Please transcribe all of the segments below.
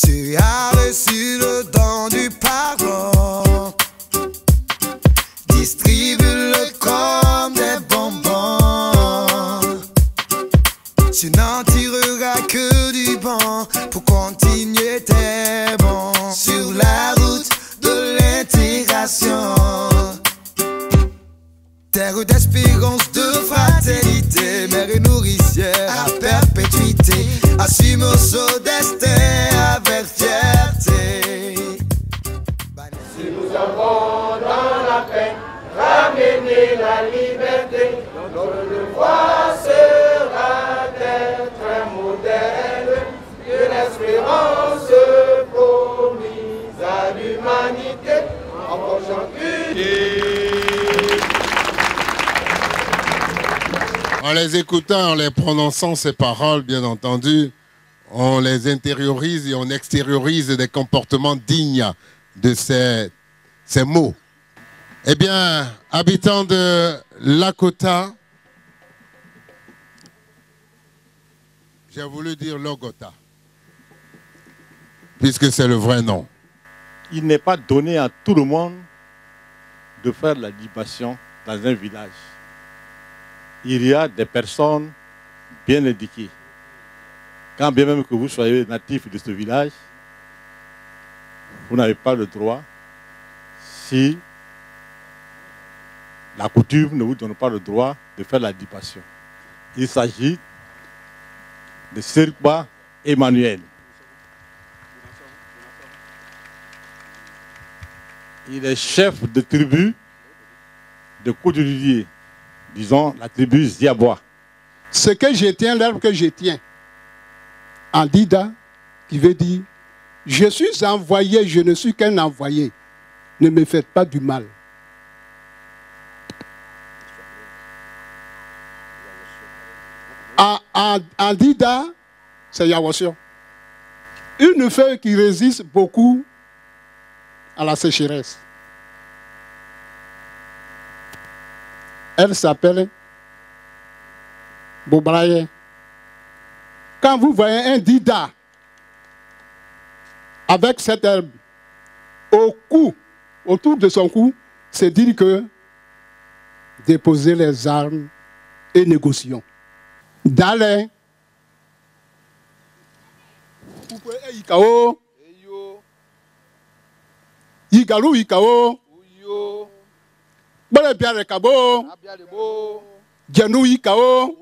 Tu as reçu le don du pardon. Distribue-le comme des bonbons. Tu n'en tireras que du bon pour continuer tes bons sur la route de l'intégration. Terre d'espérance, de fraternité, mère et nourricière à perpétuité. Assume ce destin avec fierté. Si nous avons dans la paix ramener la liberté, notre devoir sera d'être un modèle de l'espérance promise à l'humanité. Encore chanter. En les écoutant, en les prononçant ces paroles, bien entendu, on les intériorise et on extériorise des comportements dignes de ces mots. Eh bien, habitants de Lakota, j'ai voulu dire Logota, puisque c'est le vrai nom. Il n'est pas donné à tout le monde de faire la libation dans un village. Il y a des personnes bien éduquées. Quand bien même que vous soyez natif de ce village, vous n'avez pas le droit, si la coutume ne vous donne pas le droit de faire la libation. Il s'agit de Serpa Emmanuel. Il est chef de tribu de Côte-du-Lier, disons la tribu Ziabois. Ce que je tiens, l'herbe que je tiens, en Dida, qui veut dire, je suis envoyé, je ne suis qu'un envoyé. Ne me faites pas du mal. En Dida, c'est Yawasio. Une feuille qui résiste beaucoup à la sécheresse. Elle s'appelle Bobraye. Quand vous voyez un Dida avec cette herbe au cou, autour de son cou, c'est dire que déposez les armes et négocions. D'aller, Ikao, Igalou Ikao, Bale Biare Kabo, Djanou Ikao,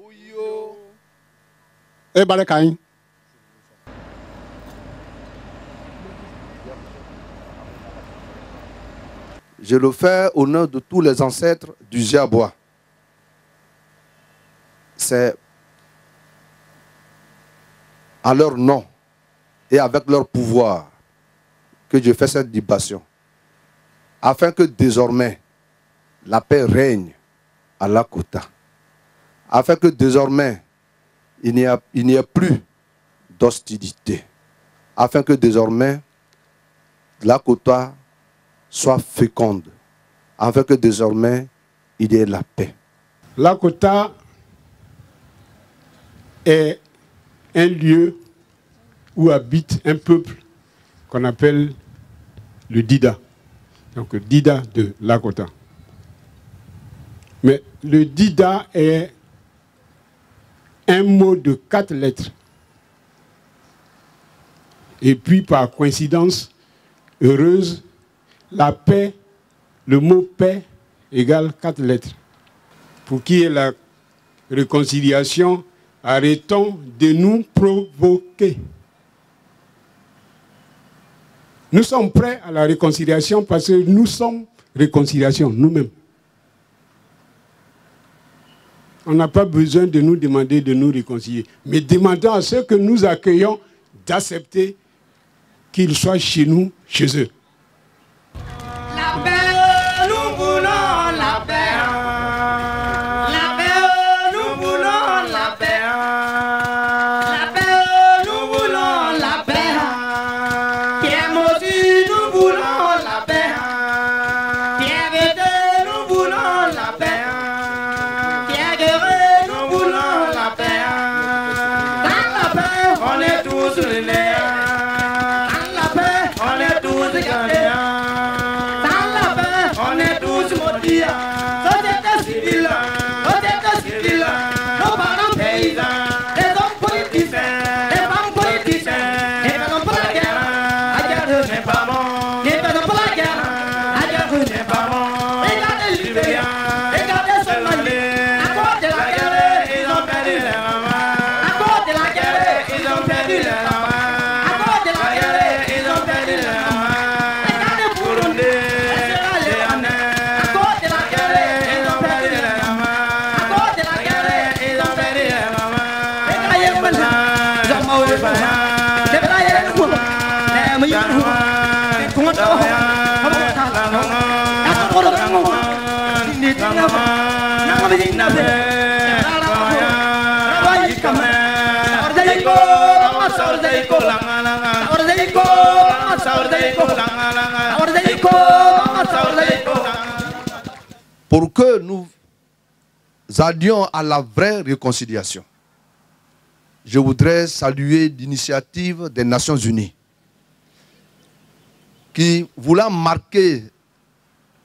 et Bale Kain. Je le fais au nom de tous les ancêtres du Ziabois. C'est à leur nom et avec leur pouvoir que je fais cette libation, afin que désormais la paix règne à Lakota, afin que désormais il n'y ait plus d'hostilité, afin que désormais Lakota soit féconde, afin que désormais il y ait la paix. Lakota est un lieu où habite un peuple qu'on appelle le Dida. Donc Dida de Lakota. Mais le Dida est un mot de 4 lettres. Et puis par coïncidence heureuse, la paix, le mot paix égale 4 lettres. Pour qu'il y ait la réconciliation, arrêtons de nous provoquer. Nous sommes prêts à la réconciliation parce que nous sommes réconciliation nous-mêmes. On n'a pas besoin de nous demander de nous réconcilier, mais demandons à ceux que nous accueillons d'accepter qu'ils soient chez nous, chez eux. La paix, nous voulons la paix. La paix, nous voulons la paix. La paix, nous voulons la paix. Pierre Motu, nous voulons la paix. Pierre Védé, nous voulons la paix. Pierre Guerre, nous voulons la paix. Dans la paix, on est tous unis. Pour que nous allions à la vraie réconciliation, je voudrais saluer l'initiative des Nations Unies qui, voulant marquer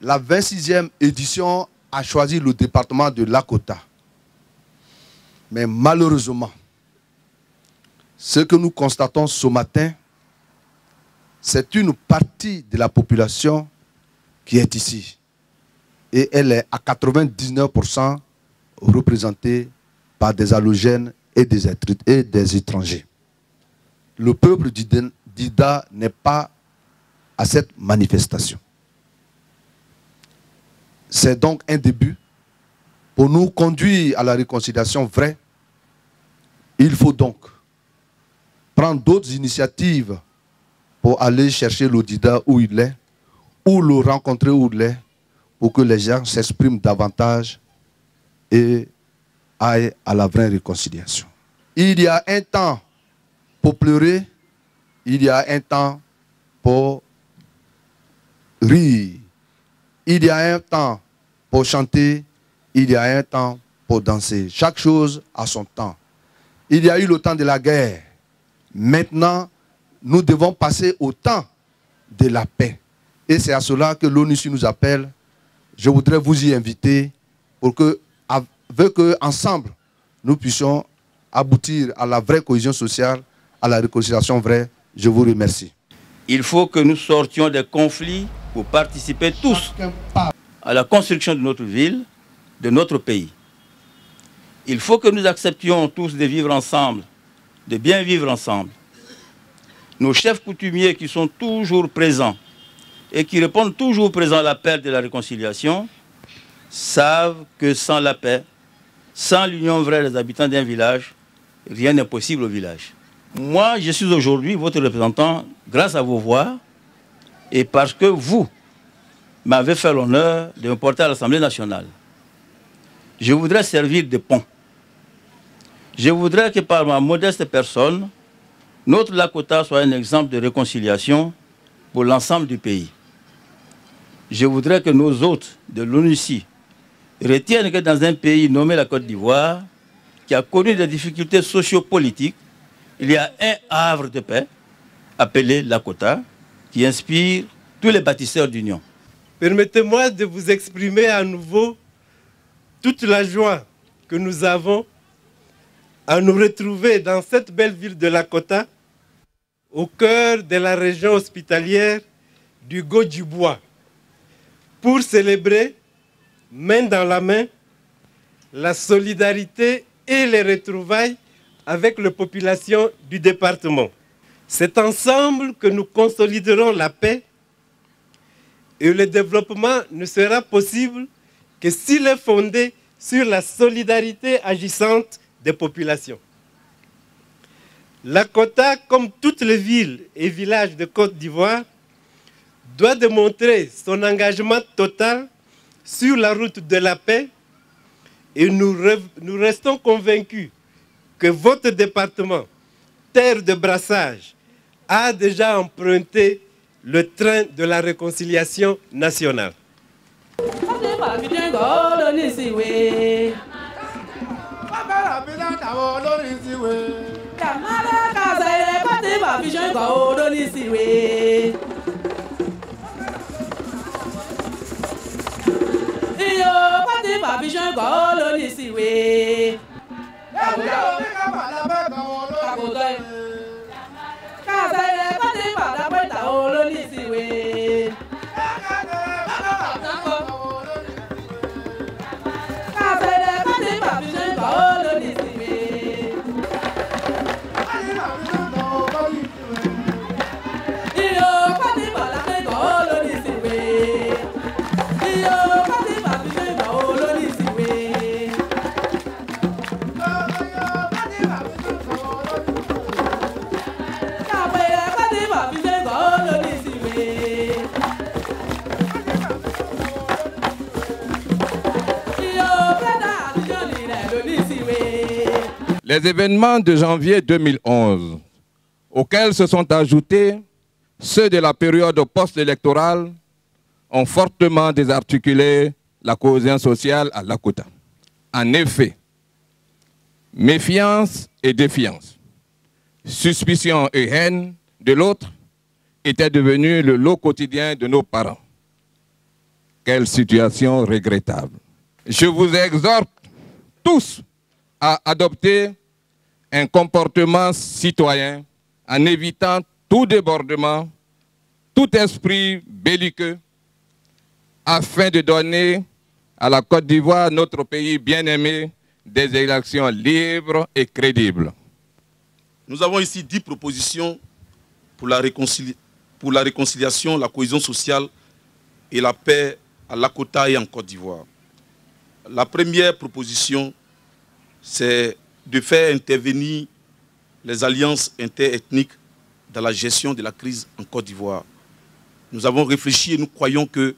la 26e édition, a choisi le département de Lakota. Mais malheureusement, ce que nous constatons ce matin, c'est une partie de la population qui est ici. Et elle est à 99% représentée par des allogènes et des étrangers. Le peuple d'Ida n'est pas à cette manifestation. C'est donc un début. Pour nous conduire à la réconciliation vraie, il faut donc prendre d'autres initiatives pour aller chercher le Dida où il est, ou le rencontrer où il est, pour que les gens s'expriment davantage et aillent à la vraie réconciliation. Il y a un temps pour pleurer, il y a un temps pour rire, il y a un temps pour chanter, il y a un temps pour danser. Chaque chose a son temps. Il y a eu le temps de la guerre. Maintenant, nous devons passer au temps de la paix. Et c'est à cela que l'ONU nous appelle. Je voudrais vous y inviter pour que, avec ensemble, nous puissions aboutir à la vraie cohésion sociale, à la réconciliation vraie. Je vous remercie. Il faut que nous sortions des conflits pour participer tous à la construction de notre ville, de notre pays. Il faut que nous acceptions tous de vivre ensemble, de bien vivre ensemble. Nos chefs coutumiers qui sont toujours présents et qui répondent toujours présents à l'appel de la réconciliation savent que sans la paix, sans l'union vraie des habitants d'un village, rien n'est possible au village. Moi, je suis aujourd'hui votre représentant grâce à vos voix et parce que vous m'avez fait l'honneur de me porter à l'Assemblée nationale. Je voudrais servir de pont. Je voudrais que par ma modeste personne, notre Lakota soit un exemple de réconciliation pour l'ensemble du pays. Je voudrais que nos hôtes de l'ONUCI retiennent que dans un pays nommé la Côte d'Ivoire, qui a connu des difficultés sociopolitiques, il y a un havre de paix appelé Lakota, qui inspire tous les bâtisseurs d'union. Permettez-moi de vous exprimer à nouveau toute la joie que nous avons à nous retrouver dans cette belle ville de Lakota, au cœur de la région hospitalière du Haut-du-Bois, pour célébrer, main dans la main, la solidarité et les retrouvailles avec les populations du département. C'est ensemble que nous consoliderons la paix et le développement ne sera possible que s'il est fondé sur la solidarité agissante des populations. Lakota, comme toutes les villes et villages de Côte d'Ivoire, doit démontrer son engagement total sur la route de la paix et nous restons convaincus que votre département, terre de brassage, a déjà emprunté le train de la réconciliation nationale. Les événements de janvier 2011, auxquels se sont ajoutés ceux de la période post-électorale, ont fortement désarticulé la cohésion sociale à Lakota. En effet, méfiance et défiance, suspicion et haine de l'autre étaient devenus le lot quotidien de nos parents. Quelle situation regrettable. Je vous exhorte tous à adopter un comportement citoyen en évitant tout débordement, tout esprit belliqueux, afin de donner à la Côte d'Ivoire, notre pays bien-aimé, des élections libres et crédibles. Nous avons ici 10 propositions pour la réconciliation, la cohésion sociale et la paix à Lakota et en Côte d'Ivoire. La première proposition, c'est de faire intervenir les alliances interethniques dans la gestion de la crise en Côte d'Ivoire. Nous avons réfléchi et nous croyons que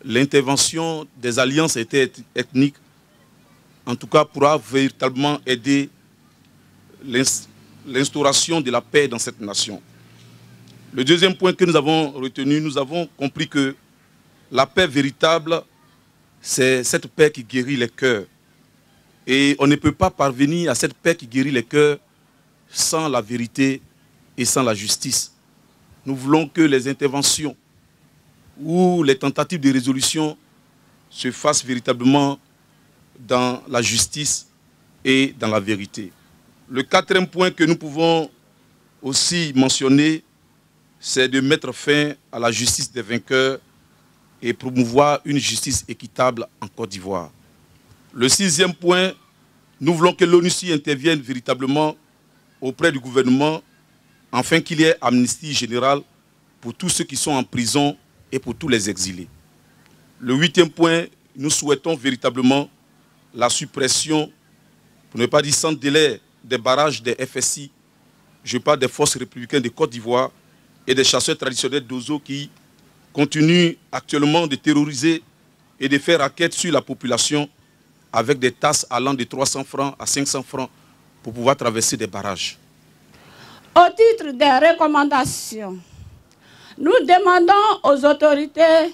l'intervention des alliances interethniques, en tout cas, pourra véritablement aider l'instauration de la paix dans cette nation. Le deuxième point que nous avons retenu, nous avons compris que la paix véritable, c'est cette paix qui guérit les cœurs. Et on ne peut pas parvenir à cette paix qui guérit les cœurs sans la vérité et sans la justice. Nous voulons que les interventions ou les tentatives de résolution se fassent véritablement dans la justice et dans la vérité. Le quatrième point que nous pouvons aussi mentionner, c'est de mettre fin à la justice des vainqueurs et promouvoir une justice équitable en Côte d'Ivoire. Le sixième point, nous voulons que l'ONUCI intervienne véritablement auprès du gouvernement afin qu'il y ait amnistie générale pour tous ceux qui sont en prison et pour tous les exilés. Le huitième point, nous souhaitons véritablement la suppression, pour ne pas dire sans délai, des barrages des FSI, je parle des forces républicaines de Côte d'Ivoire et des chasseurs traditionnels d'Ozo qui continuent actuellement de terroriser et de faire raquette sur la population avec des tasses allant de 300 francs à 500 francs pour pouvoir traverser des barrages. Au titre des recommandations, nous demandons aux autorités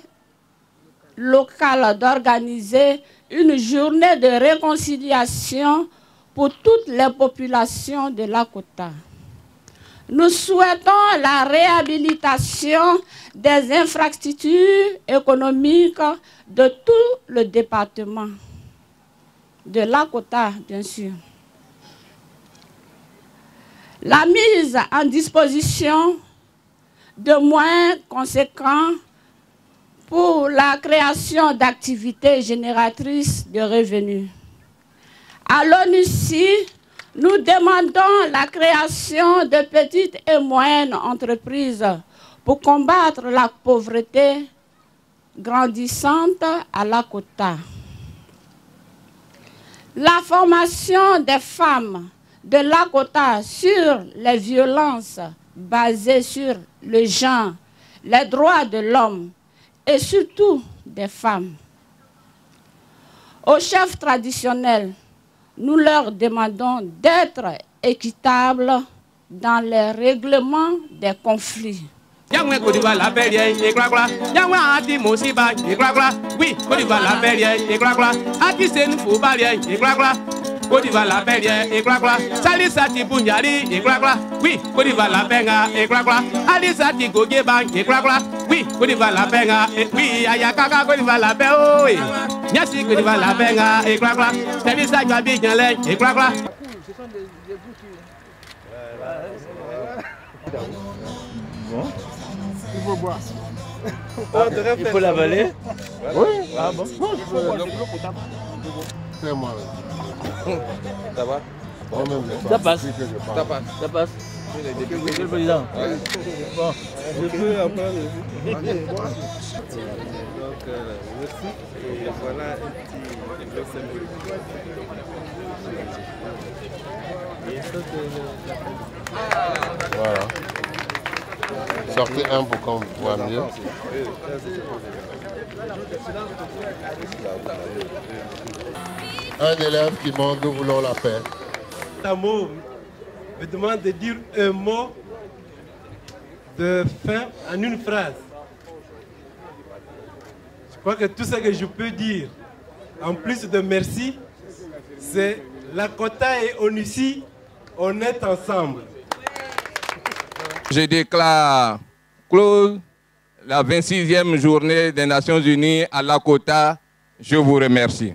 locales d'organiser une journée de réconciliation pour toutes les populations de Lakota. Nous souhaitons la réhabilitation des infrastructures économiques de tout le département, de Lakota, bien sûr. La mise en disposition de moyens conséquents pour la création d'activités génératrices de revenus. À l'ONUCI, nous demandons la création de petites et moyennes entreprises pour combattre la pauvreté grandissante à Lakota. La formation des femmes de Lakota sur les violences basées sur le genre, les droits de l'homme et surtout des femmes. Aux chefs traditionnels, nous leur demandons d'être équitables dans les règlements des conflits. Yangwe Côte d'Ivoire la paix et gragla. Yangwe Ati Mosiba et gragla. Oui, Côte d'Ivoire la paix et gragla. Ati Senfou Balia et gragla. Côte d'Ivoire la paix et gragla. Salisati Bunyari et gragla. Oui, Côte d'Ivoire la paix et gragla. Alisati Gogeba et gragla. Oui, Côte d'Ivoire la paix et oui, Ayakaka Côte d'Ivoire la paix. Oui, Nyasi Côte d'Ivoire la paix et gragla. Salisati Gabignan et gragla. Bon. Il faut boire. Il faut l'avaler. Oui. Ah bon. C'est moi. Ça va? Ça passe. Ça passe. Ça passe. Monsieur le Président. Bon. Je peux après Donc, merci. Et voilà un petit bloc symbolique. Voilà. Sortez un pour qu'on voit mieux. Un élève qui demande, nous voulons la paix. Samo me demande de dire un mot de fin en une phrase. Je crois que tout ce que je peux dire, en plus de merci, c'est Lakota et Onussi, on est ensemble. Je déclare close la 26e journée des Nations Unies à Lakota. Je vous remercie.